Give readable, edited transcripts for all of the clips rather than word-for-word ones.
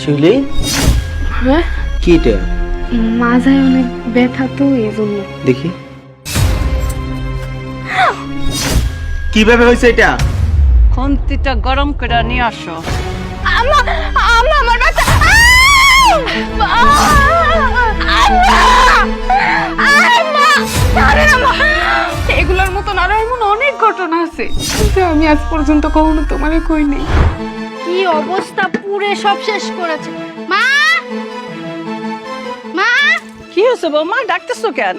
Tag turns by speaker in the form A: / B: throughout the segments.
A: শিউলি
B: হ্যাঁ
A: কি এটা
B: মাথায় অনেক ব্যথা তো এই জন্য।
A: দেখি কিভাবে হয়েছে এটা?
C: খুন্তিটা গরম করে নিয়ে আসো।
B: আম্মা আম্মা আমার ব্যথা এগুলোর মতন আরো এমন অনেক ঘটনা আছে কিন্তু আমি আজ পর্যন্ত কখনো তোমারে কই নাই।
D: কি অবস্থা, পুরে সব শেষ করেছে। মা মা
C: কি হয়েছে বৌমা, ডাকতেছো কেন?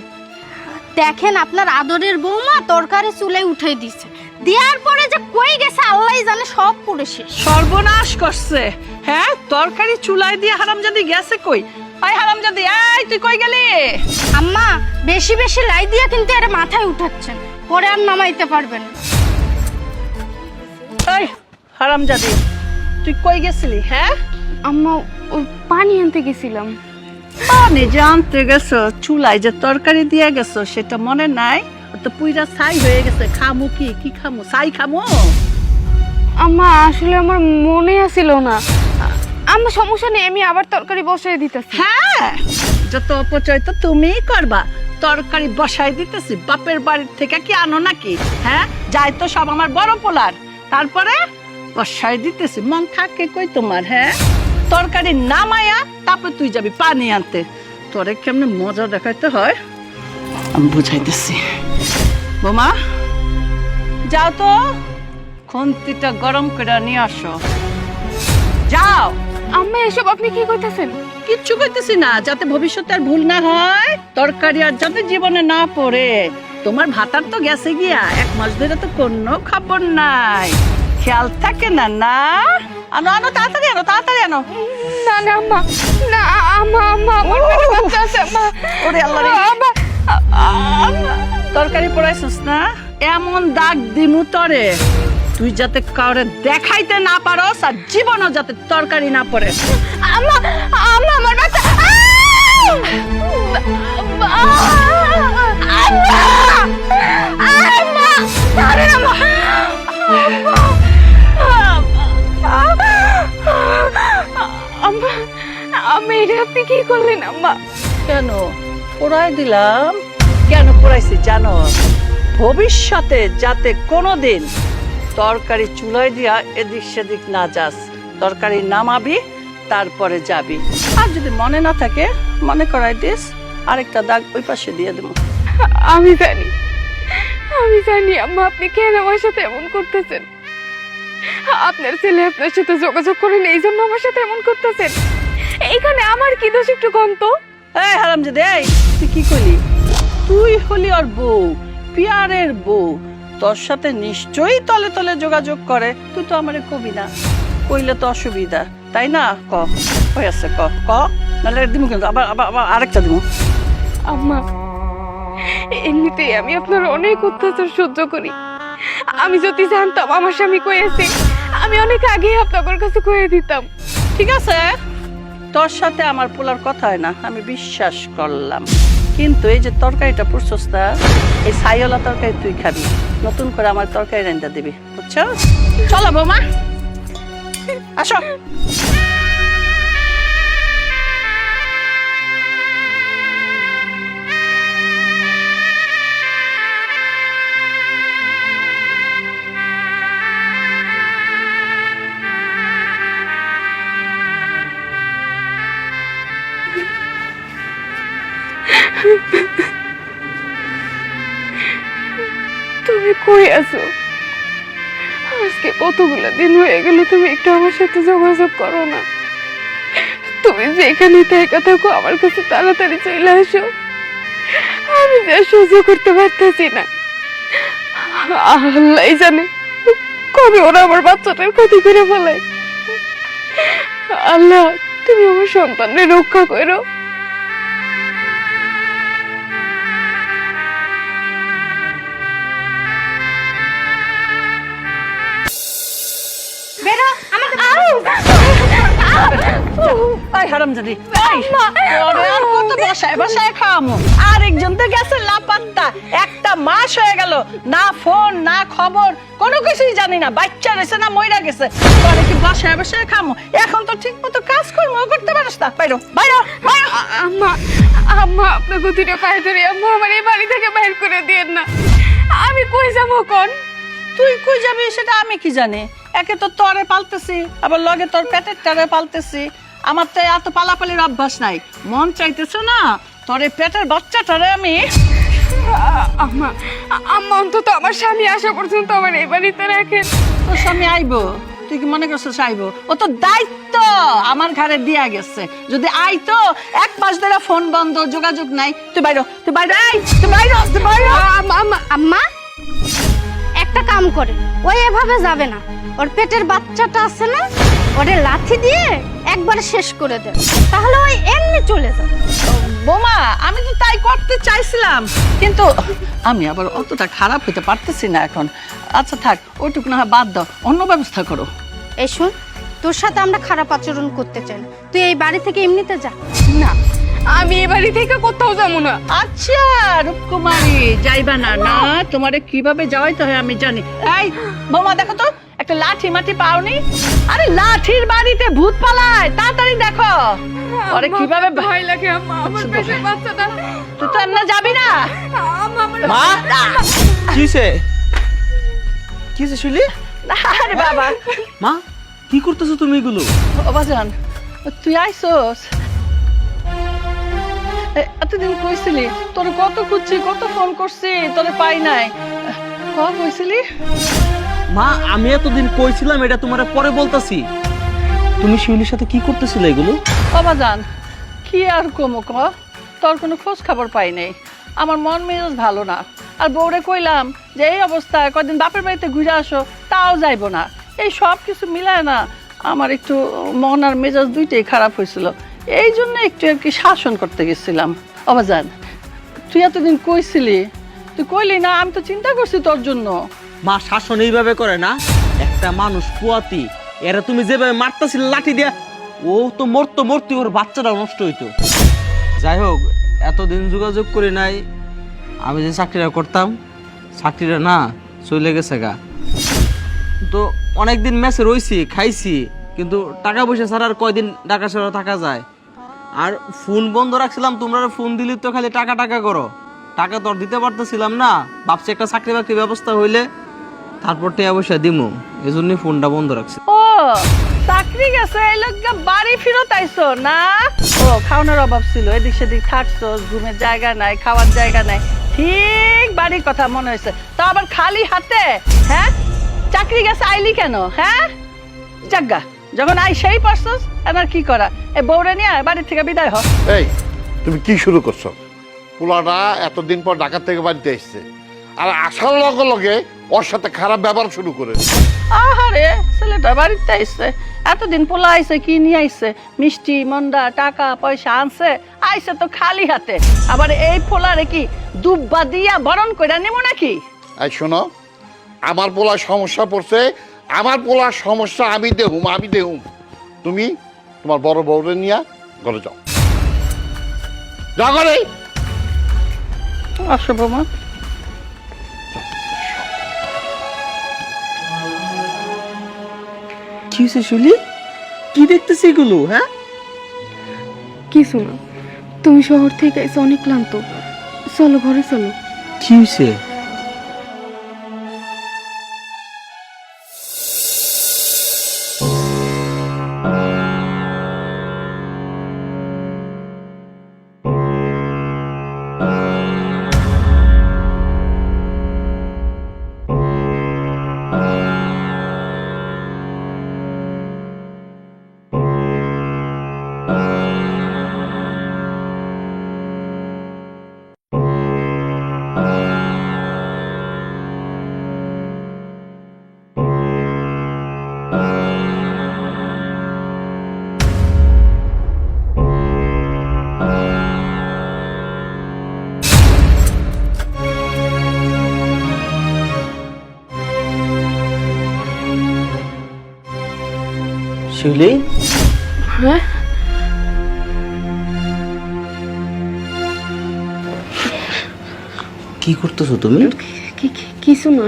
D: দেখেন আপনার আদরের বৌমা তরকারি চুলে উঠাই দিছে, দেওয়ার পরে যে কই গেছে আল্লাহই জানে, সব পুরে শেষ।
C: সর্বনাশ করছে। হ্যাঁ, তরকারি চুলায় দিয়ে হারামজাদি গেছে কই? আই হারামজাদি, এই তুই কই গেলি?
D: আম্মা বেশি বেশি লাই দিয়া কিন্তু এর মাথায় উঠাচ্ছেন, পরে আর নামাইতে পারবেন না।
C: এই হারামজাদি, তুই কই গেছিলি? হ্যাঁ,
B: আম্মা ওই পানি আনতে গেছিলাম।
C: পানি জানতে গেছো, চুলায় যে তরকারি দিয়ে গেছো সেটা মনে নাই? ও তো পুইরা ছাই হয়ে গেছে। খামু কি? কি খামু? ছাই খামু?
B: আম্মা আসলে আমার মনে আসিল না। আম্মা সমস্যা নেই, আমি আবার তরকারি বসাই দিতেছি।
C: হ্যাঁ, যত অপচয় তো তুমিই করবা। তরকারি বসাই দিতেছি, বাপের বাড়ির থেকে কি আনো নাকি? হ্যাঁ, যাই তো সব আমার বড় পোলার, তারপরে বসাই দিতেছি। মন থাকে কই তোমার? হ্যাঁ, তরকারি নামায়া তারপর তুই যাবি পানি আনতে। তোরে কেমনে মজা দেখাইতে হয় আমি বুঝাইতেছি। বোমা যাও তো, খুন্তিটা গরম করে নিয়ে আসো, যাও।
B: আম্মা এসব আপনি কি কইতাছেন?
C: কিচ্ছু কইতেছি না, যাতে ভবিষ্যতে আর ভুল না হয়, তরকারি আর যাতে জীবনে না পড়ে। তোমার ভাতার তো গেছে গিয়া, 1 মাস ধরে তো কোনো খবর নাই, খেয়াল থাকে না? না আনো আনো, তাড়াতাড়ি আনো, তাড়াতাড়ি আনো।
B: না না আম্মা, না আম্মা আম্মা আমার পেটে বাচ্চা আছে আম্মা।
C: ওরে আল্লাহ রে,
B: আম্মা আম্মা
C: তরকারি পড়াইছিস না? এমন দাগ দিমু তরে, তুই যাতে কাউরে দেখাইতে না পারস, আর জীবনও যাতে তরকারি না পড়ে।
B: আম্মা আম্মা আমার বাচ্চা আম্মা আম্মা এটা আপনি কি করলেন আম্মা?
C: কেন পোড়াই দিলাম? কেন পোড়াইছি জানো? ভবিষ্যতে যাতে কোনোদিন তরকারি চুলায় দিয়া এদিক সেদিক না যাস, তরকারি নামাবি তারপরে যাবি। আর যদি মনে না থাকে, মনে করাই দিস, আরেকটা দাগ ওই পাশে দিয়ে দেবো।
B: আমি জানি আম্মা আপনি কেন আমার সাথে এমন করতেছেন। আপনার ছেলে আপনার সাথে যোগাযোগ করেন এই জন্য আমার সাথে এমন করতেছেন। এইখানে আমার কি দোষ একটু কম তো?
C: এই হারামজাদে, এই তুই কি কইলি? তুই হলি ওর বউ, পিয়ারের বউ, তোর সাথে নিশ্চয়ই তলে তলে যোগাযোগ করে। তুই তো আমারে কবি না, কইলে তো অসুবিধা, তাই না? ক হয়ে আছে, ক ক, নাহলে দিমু কিন্তু আবার আবার আবার আরেকটা দিমু।
B: আম্মা এমনিতেই আমি আপনার অনেক অত্যাচার সহ্য করি। আমি যদি জানতাম আমার স্বামী কইছে, আমি অনেক আগেই আপনার কাছে কয়ে দিতাম।
C: ঠিক আছে, তোর সাথে আমার পোলার কথা হয় না, আমি বিশ্বাস করলাম, কিন্তু এই যে তরকারিটা পুরছস না, এই ছাইওয়ালা তরকারি তুই খাবি, নতুন করে আমার তরকারি রান্না দিবি, বুঝছো? চলো বৌমা, আসো।
B: তুমি কই আছো? আজকে কতগুলো দিন হয়ে গেল তুমি একটু আমার সাথে যোগাযোগ করো না। তুমি যেখানে থাকো থাকো আমার কাছে তাড়াতাড়ি চলে আসো। আমি যে সহ্য করতে পারতেছি না। আল্লাহ জানে কবে ওরা আমার বাচ্চাটার ক্ষতি করে ফেলায়। আল্লাহ তুমি আমার সন্তানের রক্ষা করো।
D: বেরো আমাকে
C: আই হারামজাদি আই ওরে আর কত বসায় বসায় খাওয়ামু আরেকজন তো গেছে লাপাত্তা একটা মাস হয়ে গেল না ফোন না খবর কোনো কিছুই জানি না বাচ্চা রয়েছে না মইরা গেছে তোরে কি বসায় বসায় খামু এখন তো ঠিক মতো কাজ করতে পারিস না বাইরো বাইরো বাইরো
B: আম্মা আম্মা আপনার গতিটা পায়ে ধরে আম্মা আমার এই বাড়ি থেকে বাইর করে দিয়েন না আমি কই যাবো কোন
C: তুই কই যাবি সেটা আমি কি জানি একে তো তোরে পালতেছি আবার লগে তোর পেটের টারে পালতেছি আমার তো এত পালাপালির অভ্যাস নাই মন চাইতেছে না তোর এই পেটের বাচ্চাটারে আমি
B: আম্মা আম্মা অন্তত আমার স্বামী আসা পর্যন্ত আমার এই বাড়িতে রাখেন
C: তোর স্বামী আইবো তুই কি মনে করছিস আইবো ও তো দায়িত্ব আমার ঘরে দিয়া গেছে যদি আইতো 1 মাস ধরে ফোন বন্ধ যোগাযোগ নাই তুই বাইরো তুই বাইরো তুই বাইরো
D: আম্মা একটা কাম করে ওই এভাবে যাবে না ওর পেটের বাচ্চাটা আছে না ওরে লাথি দিয়ে একবারে শেষ করে দে তাহলে ওই এমনি চলে যাবে
C: বোমা আমি তো তাই করতে চাইছিলাম কিন্তু আমি আবার অতটা খারাপ হতে পারতেছি না এখন আচ্ছা থাক ওইটুকু না হয় বাদ দাও অন্য ব্যবস্থা করো
D: এই শুন তোর সাথে আমরা খারাপ আচরণ করতে চাই না তুই এই বাড়ি থেকে এমনিতে যা
B: না আমি এই বাড়ি থেকে কোথাও যাবো না
C: আচ্ছা রূপকুমারী যাইবা না না তোমারে কিভাবে যাওয়াইতে হয় আমি জানি এই বোমা দেখো তো একটা লাঠি মাটি পাওনি আরে লাঠির বাড়িতে ভূত পালায় তাড়াতাড়ি দেখো আরে কিভাবে
B: ভয় লাগে আম্মা আমার পেটের বাচ্চাটা
C: তুই তো এমনি যাবি না
B: আম্মা আমার
A: মা কিছে কিছে শুলি
C: আরে বাবা
A: মা কি করতেছো তুমি এগুলো
C: ও বাজান তুই আইসোস এতদিন কইছিলি তোর কত খুঁজছি কত ফোন করছি তোরে পাই নাই কখন কইছিলি
A: মা আমি এতদিন কইছিলাম এটা তোমারে পরে বলতাছি তুমি শিউলির সাথে কি করতেছিলে এগুলো
C: বাবা জান কি আর কমো ক তোর কোনো খোঁজ খবর পাই নাই আমার মন মেজাজ ভালো না আর বউরে কইলাম যে এই অবস্থায় কদিন বাপের বাড়িতে ঘুরে আসো তাও যাইবো না এই সব কিছু মিলায় না আমার একটু মন আর মেজাজ দুইটাই খারাপ হয়েছিল এই জন্য একটু আর কি শাসন করতে গেছিলাম অবাজান তুই এতদিন কইছিলি তুই কইলি না আমি তো চিন্তা করছি তোর জন্য
A: মা শাসন এইভাবে করে না একটা মানুষ পুয়াতি এরা তুমি যেভাবে মারতাছিল লাঠি দিয়া ও তো মরতে ওর বাচ্চাটা নষ্ট হইতো যাই হোক এতদিন যোগাযোগ করি নাই আমি যে চাকরিটা করতাম চাকরিটা না চলে গেছে গা তো অনেকদিন মেসে রইছি খাইছি কিন্তু টাকা পয়সা ছাড়া আর কয়দিন ঢাকা শহরে থাকা যায় আর ফোন বন্ধ রাখছিলাম তোমরা ফোন দিলি তো খালি টাকা টাকা করো টাকা তো আর দিতে পারতেছিলাম না ভাবছি একটা চাকরি বাকরি ব্যবস্থা হইলে তারপর টাকা পয়সা দিমু এই জন্যই ফোনটা বন্ধ রাখছি
C: ও চাকরি গেছে এই লোককে বাড়ি ফেরত আইছো না ও খাওয়ানোর অভাব ছিল এদিক সেদিক থাকছো ঘুমের জায়গা নাই খাওয়ার জায়গা নাই ঠিক বাড়ির কথা মনে হয়েছে তা আবার খালি হাতে হ্যাঁ চাকরি গেছে আইলি কেন হ্যাঁ জাগা যখন আই সেই পারছস এবার কি করা এই বউরে নিয়ে বাড়ি থেকে বিদায় হ
E: এই তুমি কি শুরু করছো পোলাটা এতদিন পর ঢাকা থেকে বাড়িতে এসছে আর আসার লগে লগে ওর সাথে খারাপ ব্যবহার শুরু করে
C: আহারে ছেলেটা বাড়িতে আইসে এতদিন পোলা আইসে কি নিয়ে আইসে মিষ্টি মন্ডা টাকা পয়সা আনছে আইসে তো খালি হাতে আবার এই পোলারে কি দুব্বা দিয়া বরণ কইরা নেবো নাকি
E: এই শোনো আমার পোলার সমস্যা পড়ছে আমার পোলার সমস্যা আমি দেহুম তুমি তোমার বড় বউরে নিয়ে ঘরে যাও যাও ঘরে
C: আসো বৌমা
A: কি হয়েছে শুলি কি দেখতেছি এগুলো হ্যাঁ
B: কিছু না তুমি শহর থেকে এসে অনেক ক্লান্ত চলো ঘরে চলো
A: কি হয়েছে শিউলি
B: হ্যাঁ
A: কি করতেছো তুমি?
B: কিছু না,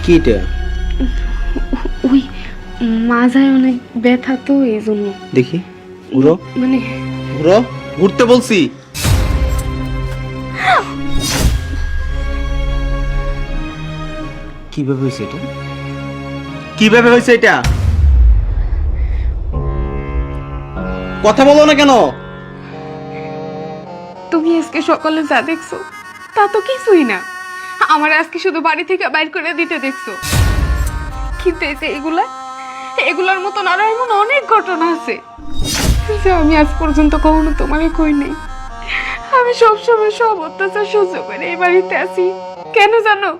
A: কি এটা?
B: ওই মাজায় অনেক ব্যথা তো এই জন্য।
A: দেখি, ঘুরো
B: মানে
A: ঘুরো, ঘুরতে বলছি। কিভাবে হয়েছে এটা? কিভাবে হয়েছে এটা? কথা বলো না কেন?
B: তুমি আজকে সকালে যা দেখছো তা তো কিছুই না। আমার আজকে শুধু বাড়ি থেকে বাইর করে দিতে দেখছো, কিন্তু এই যে এগুলার মতন আরো এমন অনেক ঘটনা আছে যে আমি আজ পর্যন্ত কখনো তোমাকে কই নাই। আমি সবসময় সব অত্যাচার সহ্য করে এই বাড়িতে আছি। কেন জানো?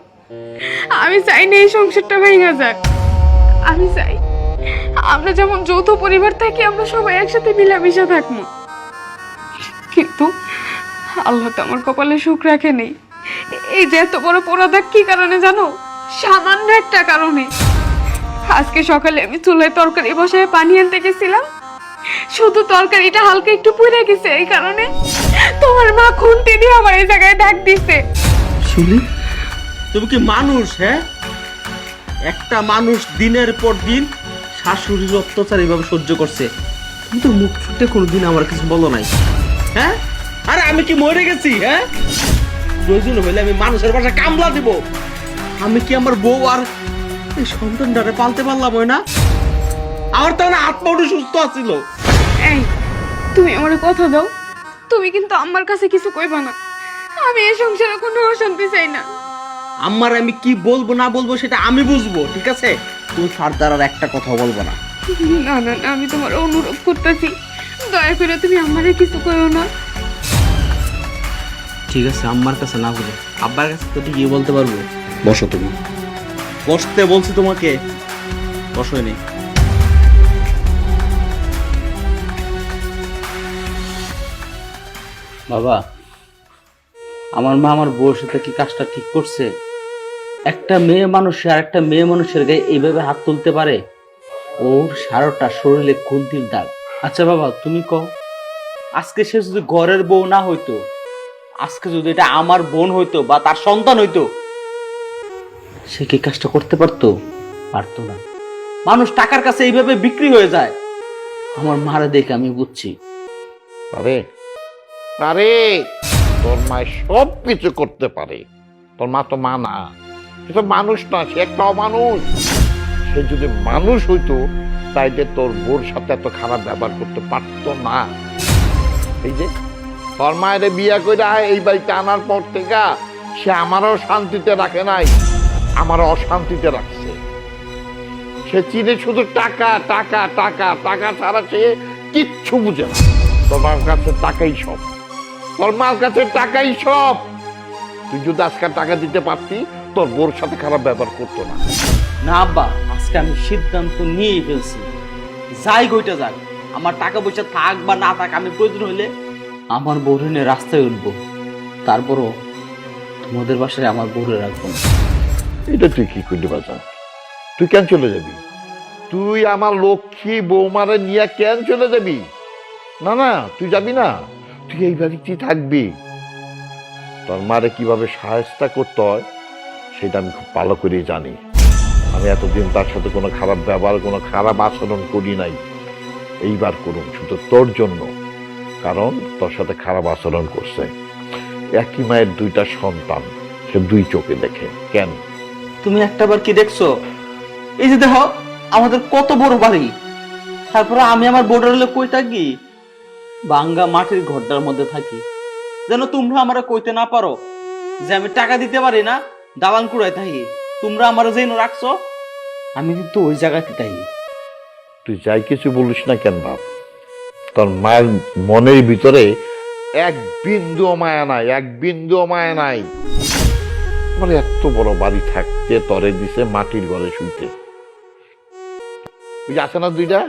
B: আমি চাই না এই সংসারটা ভেঙে যাক। আমি চাই আমরা যেমন যৌথ পরিবার থাকি, আমরা সবাই একসাথে মিলামিশা থাকবো। কিন্তু আল্লাহ তো আমার কপালে সুখ রাখে নেই। এই যে এত বড় পোড়াদাগ কি কারণে জানো? সামান্য একটা কারণে। আজকে সকালে আমি চুলায় তরকারি বসায় পানি আনতে গেছিলাম, শুধু তরকারিটা হালকা একটু পুড়ে গেছে, এই কারণে তোমার মা খুন্তি দিয়ে আমার এই জায়গায় ডাক দিছে।
A: শুনি, তুমি কি মানুষ? হ্যাঁ, একটা মানুষ দিনের পর দিন শাশুড়ির অত্যাচার এইভাবে সহ্য করছে, তুমি তো মুখ ফুটে কোনোদিন আমার কিছু বলো নাই। হ্যাঁ, আরে আমি কি মরে গেছি? হ্যাঁ, প্রয়োজন হলে আমি মানুষের বাসায় কামলা দিব। আমি কি আমার বউ আর এই সন্তানটারে পালতে পারলাম না? আমার তো না আত্মাটা সুস্থ আছিল।
B: এই, তুমি আমার কথা দাও, তুমি কিন্তু আমার কাছে কিছু কইবা না। আমি এই সংসারে কোনো অশান্তি চাই না।
A: আমার আমি কি বলবো না বলবো সেটা আমি বুঝবো, ঠিক আছে? তুমি ফার্দার আর একটা কথা বলবো না।
B: না না না, আমি তোমার অনুরোধ করতেছি, দয়া করে তুমি আমারে কিছু কইও না।
A: ঠিক আছে, আম্মার কাছে না বলে আব্বার কাছে তো ঠিকই বলতে পারবো। বসো তুমি। বসতে বলছি তোমাকে, বসোই নেই। বাবা, আমার মা আমার বউর সাথে কি কাজটা ঠিক করছে? একটা মেয়ে মানুষ আর একটা মেয়ে মানুষের গায়ে এইভাবে হাত তুলতে পারে? ওর সারাটা শরীরে খুন্তির দাগ। আচ্ছা বাবা, তুমি কও, আজকে সে যদি ঘরের বউ না হইতো, আজকে যদি এটা আমার বোন হইতো বা তার সন্তান হইতো, সে কি কাজটা করতে পারতো? পারতো না। মানুষ টাকার কাছে এইভাবে বিক্রি হয়ে যায়। আমার মারা দেখে আমি বুঝছি।
E: আরে আরে, তোর মায় সব কিছু করতে পারে। তোর মা তো মা না, সে তো মানুষ না, সে একটা অমানুষ। সে যদি মানুষ হইতো তাইলে তোর বোর সাথে এত খারাপ ব্যবহার করতে পারতো না। এই যে তোর মায়ের বিয়া করে এই বাড়িতে আনার পর থেকে সে আমারও শান্তিতে রাখে নাই, আমারও অশান্তিতে রাখছে। সে চিনে শুধু টাকা টাকা টাকা টাকা ছাড়া সে কিচ্ছু বুঝে না। তোর মার কাছে টাকাই সব, তোর মার কাছে টাকাই সব। তুই যদি আজকে টাকা দিতে পারতি, তোর বোর সাথে খারাপ ব্যবহার করতো না।
A: না আব্বা, আজকে আমি সিদ্ধান্ত নিয়েই ফেলছি, যাই গইটা যাক, আমার টাকা পয়সা থাক বা না থাক, আমি প্রয়োজন হইলে আমার বউরে নিয়ে রাস্তায় উঠবো, তারপরও তোমাদের বাসায় আমার বউরে রাখবো না।
E: এটা তুই কি করলি বাজান? তুই কেন চলে যাবি? তুই আমার লক্ষ্মী বৌমারে নিয়ে কেন চলে যাবি? না না, তুই যাবি না, তুই এই বাড়িতেই থাকবি। তোর মারে কিভাবে সাহায্য করতে হয় সেটা আমি খুব ভালো করেই জানি। আমি এতদিন তার সাথে কোনো খারাপ ব্যবহার, কোনো খারাপ আচরণ করি নাই। এইবার করুন শুধু তোর জন্য, কারণ তোর সাথে খারাপ আচরণ করছে। একই মায়ের দুইটা সন্তান, সে দুই চোখে দেখে। কেন?
A: তুমি একটাবার কি দেখছো? এই যে দেখো আমাদের কত বড় বাড়ি, তারপরে আমি আমার বোর্ডার হলে কই থাকি? ভাঙ্গা মাটির ঘরটার মধ্যে থাকি। যেন তোমরা আমারে কইতে না পারো যে আমি টাকা দিতে পারি না, দালান কুড়াই থাকি। তোমরা আমার যেন রাখছো, আমি কিন্তু ওই জায়গাতে থাকি।
E: তুই যাই কিছু বলিস না কেন বাপ, তোর মায়ের মনের ভিতরে এক বিন্দু মায়া নাই, এক বিন্দু মায়া নাই। আমার এত বড় বাড়ি থাকতে তরে দিছে মাটির ঘরে শুইতে। ওই আছে না দুইটা,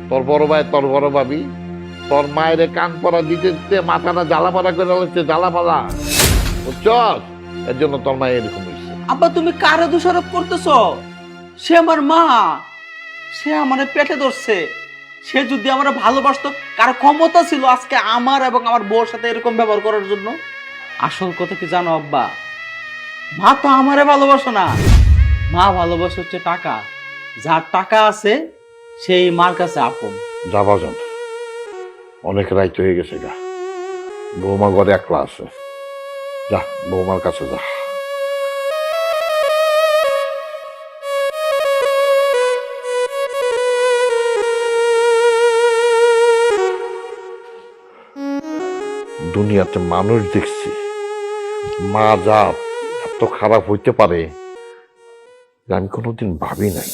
E: তোর বড় ভাই তোর বড় ভাবি, তোর মায়ের কান পরা দিতে দিতে মাথাটা জ্বালা পড়া করে হচ্ছে, জ্বালা পালা, বুঝছ? এর জন্য তোর মায়ের এরকম হয়েছে।
A: আব্বা, তুমি কারে দোষারোপ করতেছো? সে আমার মা, সে আমার পেটে ধরছে, সে যদি আমার ভালোবাসতো, কারো ক্ষমতা ছিল আজকে আমার এবং আমার বউর সাথে এরকম ব্যবহার করার জন্য? আসল কথা কি জানো আব্বা, মা তো আমারে ভালোবাসো না, মা ভালোবাসে হচ্ছে টাকা। যার টাকা আছে সেই মার কাছে আপন।
E: যা বাজন, অনেক রাইত হয়ে গেছে গা। বৌমা ঘরে একলা আছে, যা বৌমার কাছে যা। দুনিয়াতে মানুষ দেখছি, মা যা এত খারাপ হইতে পারে আমি কোনোদিন ভাবি নাই।